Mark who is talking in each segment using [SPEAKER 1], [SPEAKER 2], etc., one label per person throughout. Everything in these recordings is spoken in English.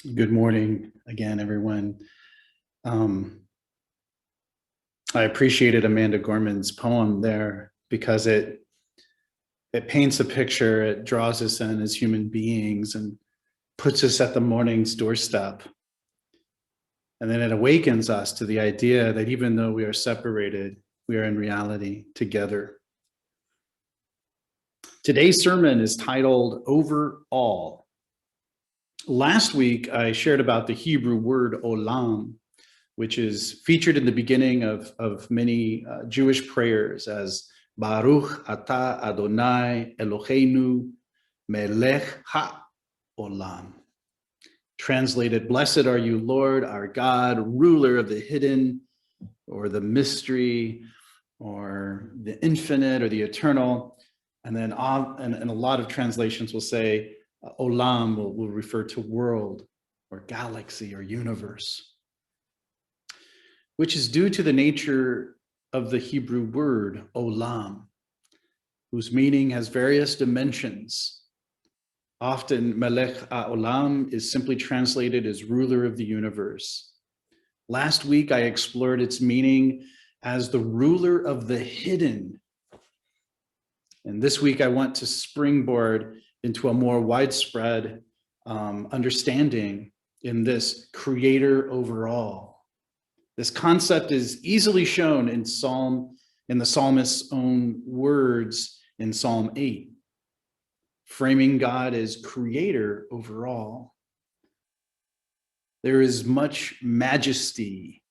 [SPEAKER 1] Good morning again, everyone. Um, I appreciated Amanda Gorman's poem there because it paints a picture, it draws us in as human beings and puts us at the morning's doorstep. And then it awakens us to the idea that even though we are separated, we are in reality together. Today's sermon is titled Overall. Last week, I shared about the Hebrew word olam, which is featured in the beginning of many Jewish prayers as Baruch Atah Adonai Eloheinu Melech HaOlam. Translated, blessed are you, Lord, our God, ruler of the hidden or the mystery or the infinite or the eternal. And then and a lot of translations will say olam will refer to world or galaxy or universe, which is due to the nature of the Hebrew word olam, whose meaning has various dimensions. Often, Melech HaOlam is simply translated as ruler of the universe. Last week, I explored its meaning as the ruler of the hidden. And this week, I want to springboard into a more widespread understanding in this creator overall. This concept is easily shown in the psalmist's own words in Psalm 8, framing God as creator overall. There is much majesty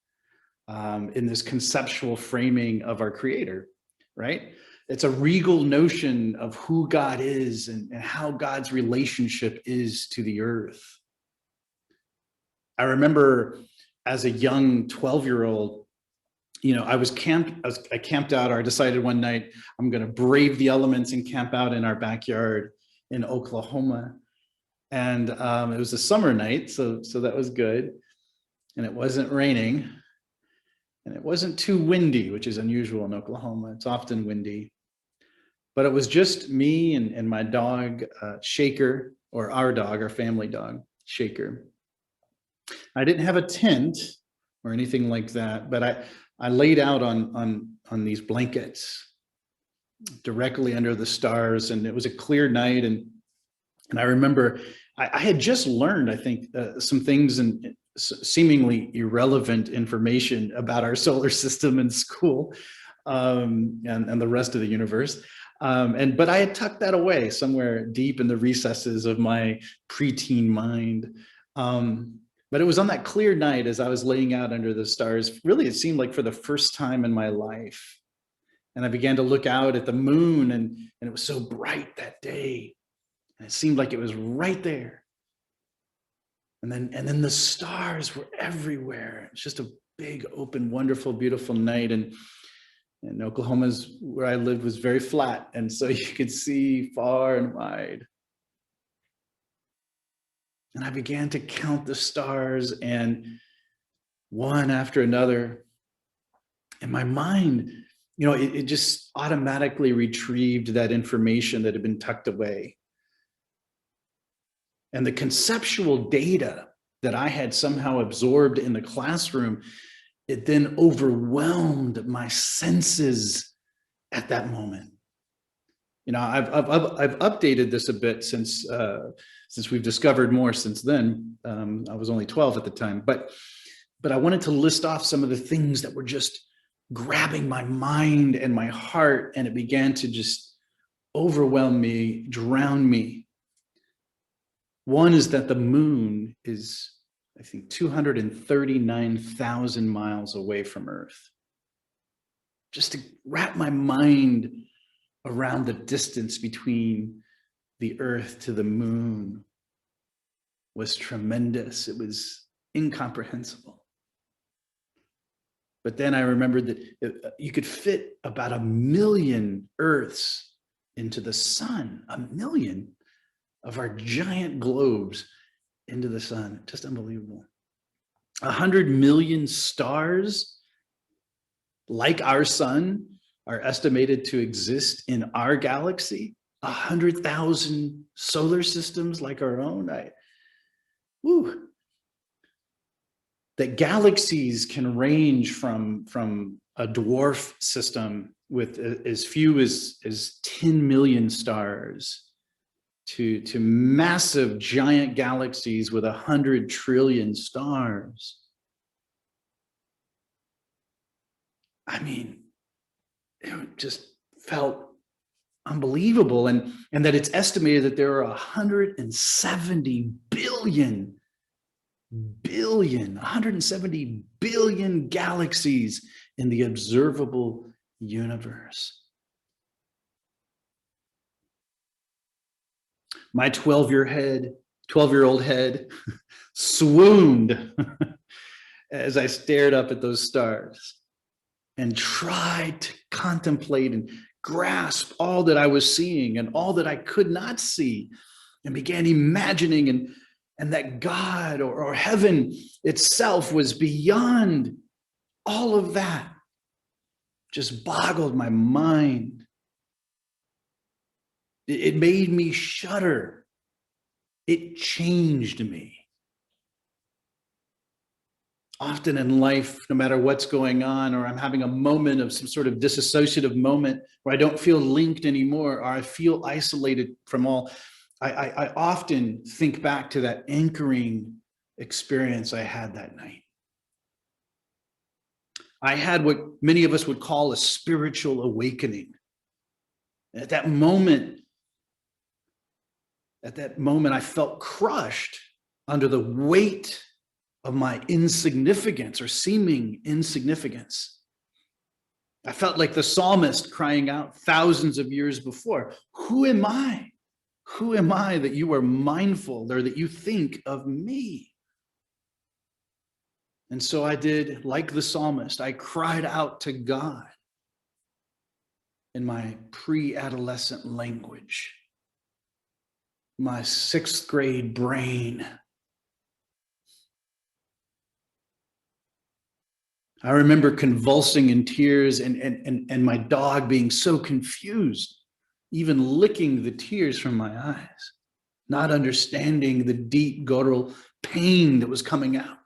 [SPEAKER 1] in this conceptual framing of our creator, right? It's a regal notion of who God is and how God's relationship is to the earth. I remember as a young 12-year-old, I camped out, or I decided one night I'm going to brave the elements and camp out in our backyard in Oklahoma. And it was a summer night, so that was good. And it wasn't raining. And it wasn't too windy, which is unusual in Oklahoma. It's often windy. But it was just me and my dog, Shaker, or our dog, our family dog, Shaker. I didn't have a tent or anything like that, but I laid out on these blankets directly under the stars, and it was a clear night. And I remember I had just learned, I think, some things and seemingly irrelevant information about our solar system in school and the rest of the universe. But I had tucked that away somewhere deep in the recesses of my preteen mind. But it was on that clear night as I was laying out under the stars, really, it seemed like for the first time in my life. And I began to look out at the moon, and it was so bright that day. And it seemed like it was right there. And then the stars were everywhere. It's just a big, open, wonderful, beautiful night. And Oklahoma's where I lived was very flat. And so you could see far and wide. And I began to count the stars, and one after another. And my mind, it just automatically retrieved that information that had been tucked away. And the conceptual data that I had somehow absorbed in the classroom, it then overwhelmed my senses at that moment. I've updated this a bit since we've discovered more since then. I was only 12 at the time, but I wanted to list off some of the things that were just grabbing my mind and my heart, and it began to just overwhelm me, drown me. One is that the moon is, I think, 239,000 miles away from Earth. Just to wrap my mind around the distance between the Earth to the moon was tremendous. It was incomprehensible. But then I remembered that you could fit about 1 million Earths into the sun, 1 million of our giant globes into the sun. Just unbelievable. 100 million stars like our sun are estimated to exist in our galaxy. 100,000 solar systems like our own. that galaxies can range from a dwarf system with as few as 10 million stars to massive giant galaxies with 100 trillion stars. I mean, it just felt unbelievable. And that it's estimated that there are 170 billion galaxies in the observable universe. My 12-year-old head swooned as I stared up at those stars and tried to contemplate and grasp all that I was seeing and all that I could not see, and began imagining and that God or heaven itself was beyond all of that. Just boggled my mind. It made me shudder. It changed me. Often in life, no matter what's going on, or I'm having a moment of some sort of disassociative moment where I don't feel linked anymore, or I feel isolated from all, I often think back to that anchoring experience I had that night. I had what many of us would call a spiritual awakening. At that moment, I felt crushed under the weight of my insignificance or seeming insignificance. I felt like the psalmist crying out thousands of years before, "Who am I? Who am I that you are mindful or that you think of me?" And so I did like the psalmist. I cried out to God in my pre-adolescent language, my 6th grade brain. I remember convulsing in tears and my dog being so confused, even licking the tears from my eyes, not understanding the deep guttural pain that was coming out.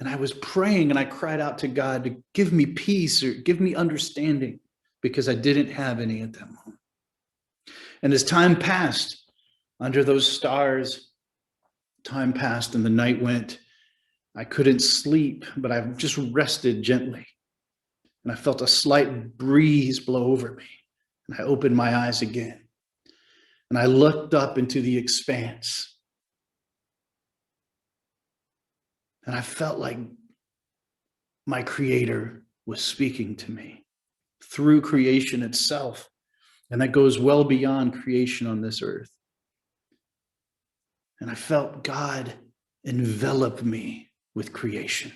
[SPEAKER 1] And I was praying and I cried out to God to give me peace or give me understanding, because I didn't have any at that moment. And as time passed under those stars, time passed and the night went. I couldn't sleep, but I just rested gently. And I felt a slight breeze blow over me. And I opened my eyes again. And I looked up into the expanse. And I felt like my Creator was speaking to me through creation itself. And that goes well beyond creation on this earth. And I felt God envelop me with creation.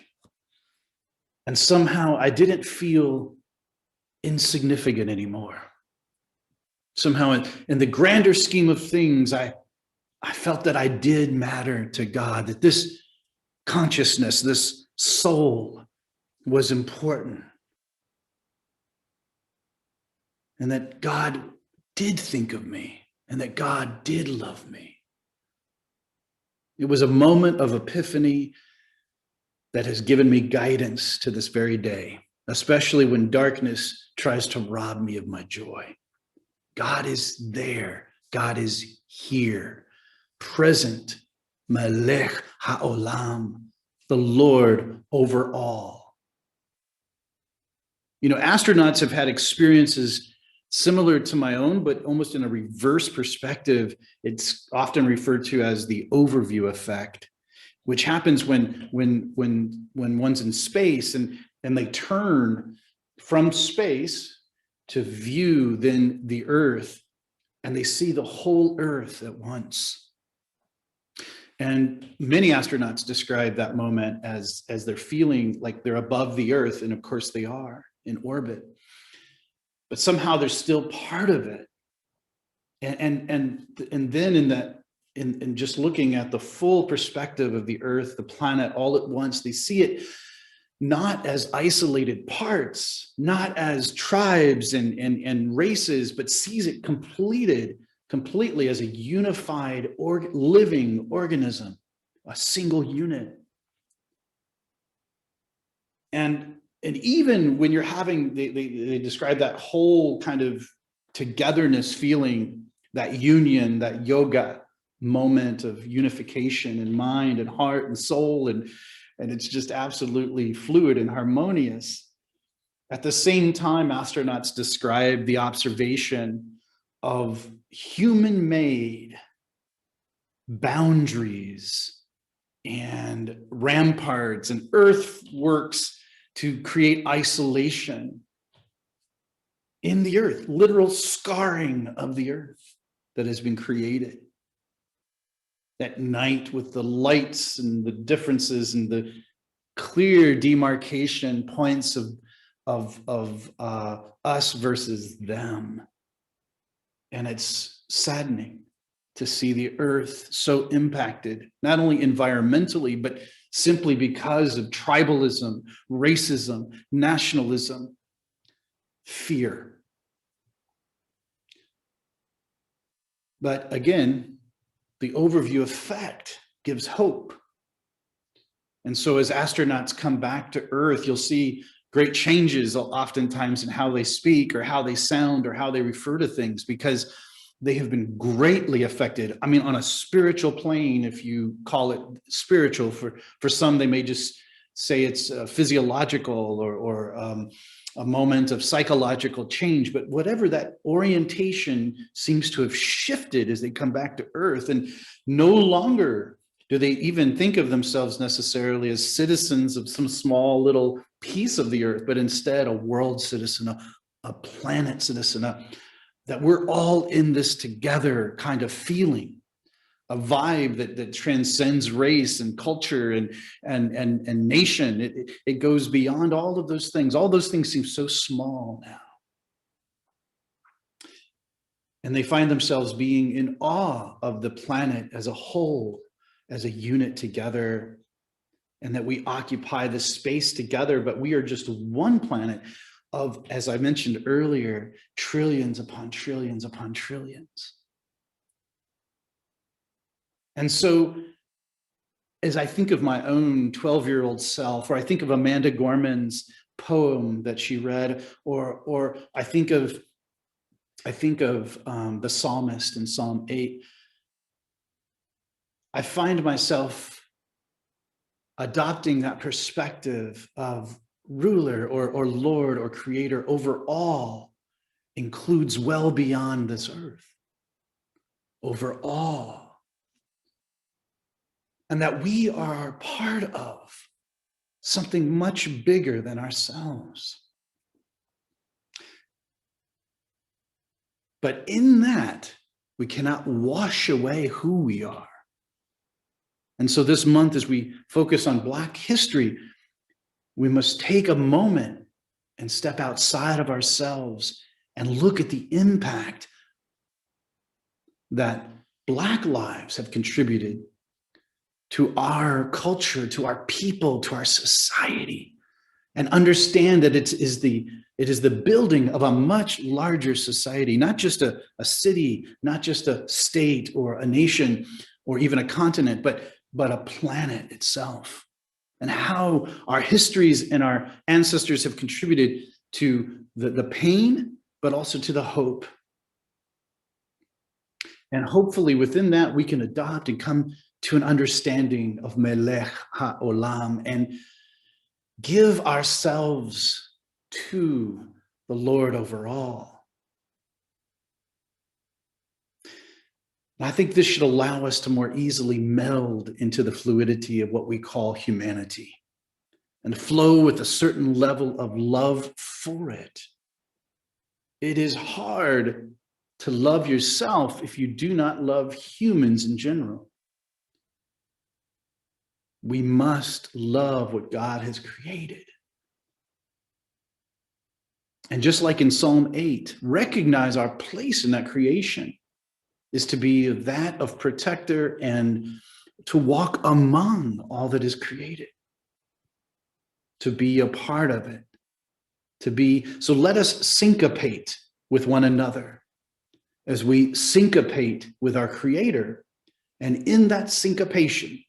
[SPEAKER 1] And somehow I didn't feel insignificant anymore. Somehow in the grander scheme of things, I felt that I did matter to God, that this consciousness, this soul was important. And that God did think of me, and that God did love me. It was a moment of epiphany that has given me guidance to this very day, especially when darkness tries to rob me of my joy. God is there. God is here, present. Melech ha'olam, the Lord over all. You know, astronauts have had experiences similar to my own, but almost in a reverse perspective. It's often referred to as the overview effect, which happens when one's in space and they turn from space to view then the Earth, and they see the whole Earth at once. And many astronauts describe that moment as they're feeling like they're above the Earth, and of course they are in orbit, but somehow they're still part of it. And then in just looking at the full perspective of the Earth, the planet, all at once, they see it not as isolated parts, not as tribes and races, but sees it completed completely as a unified living organism, a single unit. And even when you're having, they describe that whole kind of togetherness feeling, that union, that yoga moment of unification in mind and heart and soul, and it's just absolutely fluid and harmonious. At the same time, astronauts describe the observation of human-made boundaries and ramparts and earthworks to create isolation in the earth, literal scarring of the earth that has been created. At night, with the lights and the differences and the clear demarcation points of us versus them. And it's saddening to see the earth so impacted, not only environmentally, but simply because of tribalism, racism, nationalism, fear. But again, the overview effect gives hope. And so as astronauts come back to Earth, you'll see great changes oftentimes in how they speak or how they sound or how they refer to things, because they have been greatly affected. I mean, on a spiritual plane, if you call it spiritual, for some, they may just say it's physiological or a moment of psychological change, but whatever that orientation seems to have shifted as they come back to Earth, and no longer do they even think of themselves necessarily as citizens of some small little piece of the earth, but instead a world citizen, a planet citizen, that we're all in this together kind of feeling, a vibe that transcends race and culture and nation. It goes beyond all of those things. All those things seem so small now. And they find themselves being in awe of the planet as a whole, as a unit together, and that we occupy this space together, but we are just one planet of, as I mentioned earlier, trillions upon trillions upon trillions. And so as I think of my own 12-year-old self, or I think of Amanda Gorman's poem that she read, or I think of the psalmist in Psalm 8, I find myself adopting that perspective of ruler or Lord or creator over all includes well beyond this earth, over all. And that we are part of something much bigger than ourselves. But in that, we cannot wash away who we are. And so this month, as we focus on Black history, we must take a moment and step outside of ourselves and look at the impact that Black lives have contributed to our culture, to our people, to our society, and understand that it is the building of a much larger society, not just a city, not just a state or a nation or even a continent, but a planet itself, and how our histories and our ancestors have contributed to the pain, but also to the hope. And hopefully within that, we can adopt and come to an understanding of Melech HaOlam and give ourselves to the Lord over all. And I think this should allow us to more easily meld into the fluidity of what we call humanity and flow with a certain level of love for it. It is hard to love yourself if you do not love humans in general. We must love what God has created. And just like in Psalm 8, recognize our place in that creation is to be that of protector and to walk among all that is created, to be a part of it, so let us syncopate with one another as we syncopate with our Creator. And in that syncopation,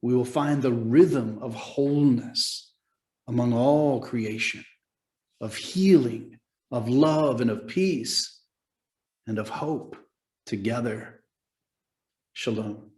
[SPEAKER 1] we will find the rhythm of wholeness among all creation, of healing, of love, and of peace, and of hope together. Shalom.